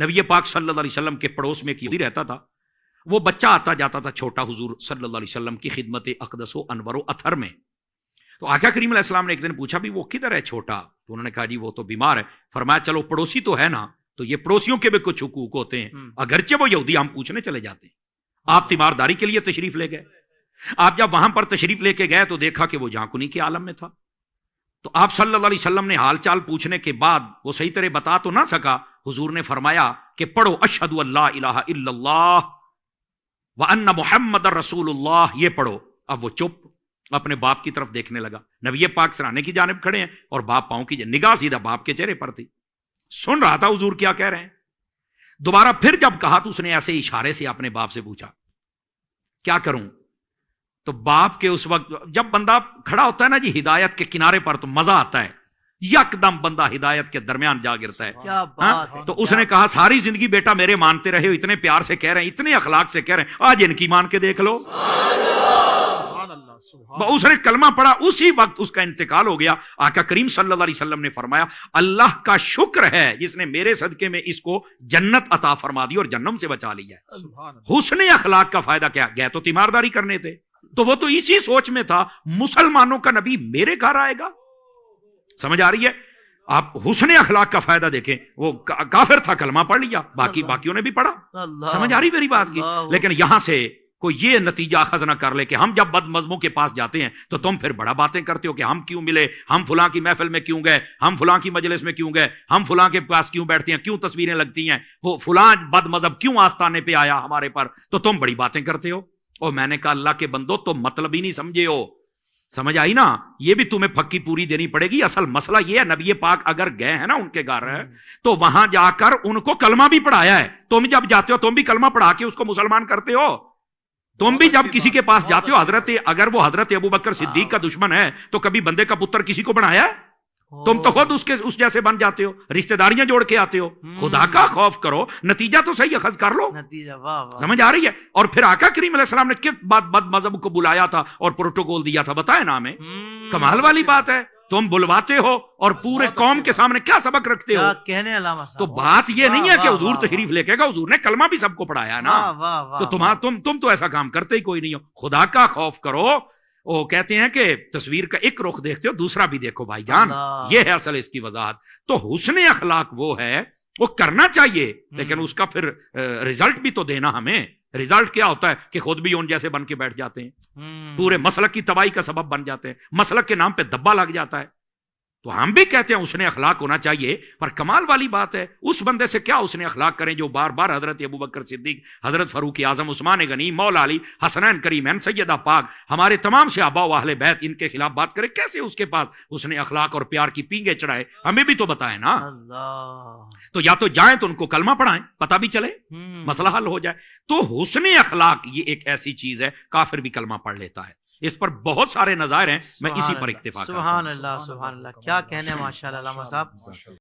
نبی پاک صلی اللہ علیہ وسلم کے پڑوس میں ایک یہودی رہتا تھا، وہ بچہ آتا جاتا تھا چھوٹا حضور صلی اللہ علیہ وسلم کی خدمت اقدس و انور و اطہر میں. تو آقا کریم علیہ السلام نے ایک دن پوچھا بھی وہ کدھر ہے چھوٹا؟ تو انہوں نے کہا جی وہ تو بیمار ہے. فرمایا چلو پڑوسی تو ہے نا، تو یہ پڑوسیوں کے بھی کچھ حقوق ہوتے ہیں، اگرچہ وہ یہودی ہم پوچھنے چلے جاتے ہیں. آپ تیمارداری کے لیے تشریف لے گئے، آپ جب وہاں پر تشریف لے کے گئے تو دیکھا کہ وہ جھانکنی کے عالم میں تھا. تو آپ صلی اللہ علیہ وسلم نے حال چال پوچھنے کے بعد وہ صحیح طرح بتا تو نہ سکا. حضور نے فرمایا کہ پڑھو اشہد ان لا الہ الا اللہ وان محمد رسول اللہ، یہ پڑھو. اب وہ چپ اپنے باپ کی طرف دیکھنے لگا. نبی پاک سرانے کی جانب کھڑے ہیں اور باپ پاؤں کی نگاہ سیدھا باپ کے چہرے پر تھی. سن رہا تھا حضور کیا کہہ رہے ہیں. دوبارہ پھر جب کہا تو اس نے ایسے اشارے سے اپنے باپ سے پوچھا کیا کروں؟ تو باپ کے اس وقت جب بندہ کھڑا ہوتا ہے نا جی ہدایت کے کنارے پر تو مزہ آتا ہے، یکدم بندہ ہدایت کے درمیان جا گرتا ہے. کیا بات ہے. تو اس نے کہا ساری زندگی بیٹا میرے مانتے رہے ہو، اتنے پیار سے کہہ رہے ہیں، اتنے اخلاق سے کہہ رہے ہیں، آج ان کی مان کے دیکھ لو. اس نے کلمہ پڑھا، اسی وقت اس کا انتقال ہو گیا. آقا کریم صلی اللہ علیہ وسلم نے فرمایا اللہ کا شکر ہے جس نے میرے صدقے میں اس کو جنت عطا فرما دی اور جہنم سے بچا لیا. حسن اخلاق کا فائدہ کیا؟ گئے تو تیمارداری کرنے تھے، تو وہ تو اسی سوچ میں تھا مسلمانوں کا نبی میرے گھر آئے گا. سمجھ آ رہی ہے؟ آپ حسن اخلاق کا فائدہ دیکھیں. وہ کافر تھا، کلمہ پڑھ لیا، باقیوں نے بھی پڑھا. سمجھ آ رہی میری بات کی؟ لیکن یہاں سے کوئی یہ نتیجہ اخذ نہ کر لے کہ ہم جب بد مذہبوں کے پاس جاتے ہیں تو تم پھر بڑا باتیں کرتے ہو کہ ہم کیوں ملے، ہم فلاں کی محفل میں کیوں گئے، ہم فلاں کی مجلس میں کیوں گئے، ہم فلاں کے پاس کیوں بیٹھتے ہیں، کیوں تصویریں لگتی ہیں، وہ فلاں بد مذہب کیوں آستانے پہ آیا ہمارے پر، تو تم بڑی باتیں کرتے ہو. اور میں نے کہا اللہ کے بندو تم مطلب ہی نہیں سمجھے ہو. سمجھ آئی نا؟ یہ بھی تمہیں پھکی پوری دینی پڑے گی. اصل مسئلہ یہ ہے نبی پاک اگر گئے ہیں نا ان کے گھر تو وہاں جا کر ان کو کلمہ بھی پڑھایا ہے. تم جب جاتے ہو تم بھی کلمہ پڑھا کے اس کو مسلمان کرتے ہو. تم بھی جب کسی کے پاس جاتے ہو اگر وہ حضرت ابو بکر صدیق کا دشمن ہے تو کبھی بندے کا پتر کسی کو بنایا ہے؟ تم تو خود اس جیسے بن جاتے ہو، رشتہ داریاں جوڑ کے آتے ہو. خدا کا خوف کرو، نتیجہ تو صحیح اخذ کر لو. سمجھ آ رہی ہے؟ اور پھر آقا کریم علیہ السلام نے کس بد مذہب کو بلایا تھا اور پروٹوکول دیا تھا بتائے نا ہمیں. کمال والی بات ہے. تم بلواتے ہو اور پورے قوم کے سامنے کیا سبق رکھتے ہو. تو بات یہ نہیں ہے کہ حضور تشریف لے کے گا، حضور نے کلمہ بھی سب کو پڑھایا نا. تو تم تو ایسا کام کرتے ہی کوئی نہیں ہو. خدا کا خوف کرو. وہ کہتے ہیں کہ تصویر کا ایک رخ دیکھتے ہو دوسرا بھی دیکھو بھائی جان. یہ ہے اصل اس کی وضاحت. تو حسن اخلاق وہ ہے، وہ کرنا چاہیے، لیکن اس کا پھر رزلٹ بھی تو دینا ہمیں. رزلٹ کیا ہوتا ہے کہ خود بھی ان جیسے بن کے بیٹھ جاتے ہیں، پورے مسلک کی تباہی کا سبب بن جاتے ہیں، مسلک کے نام پہ دبا لگ جاتا ہے. تو ہم بھی کہتے ہیں حسن اخلاق ہونا چاہیے، پر کمال والی بات ہے اس بندے سے کیا حسن اخلاق کریں جو بار بار حضرت ابو بکر صدیق، حضرت فاروق اعظم، عثمان غنی، مولا علی، حسنین کریمین، سیدہ پاک، ہمارے تمام صحابہ و اہل بیت ان کے خلاف بات کرے. کیسے اس کے پاس حسن اخلاق اور پیار کی پینگے چڑھائے؟ ہمیں بھی تو بتائیں نا. تو یا تو جائیں تو ان کو کلمہ پڑھائیں، پتہ بھی چلے، مسئلہ حل ہو جائے. تو حسن اخلاق یہ ایک ایسی چیز ہے، کافر بھی کلمہ پڑھ لیتا ہے. اس پر بہت سارے نظائر ہیں، میں اسی پر اکتفا کرتا ہوں. سبحان اللہ، سبحان اللہ. کیا کہنے ماشاءاللہ علامہ صاحب.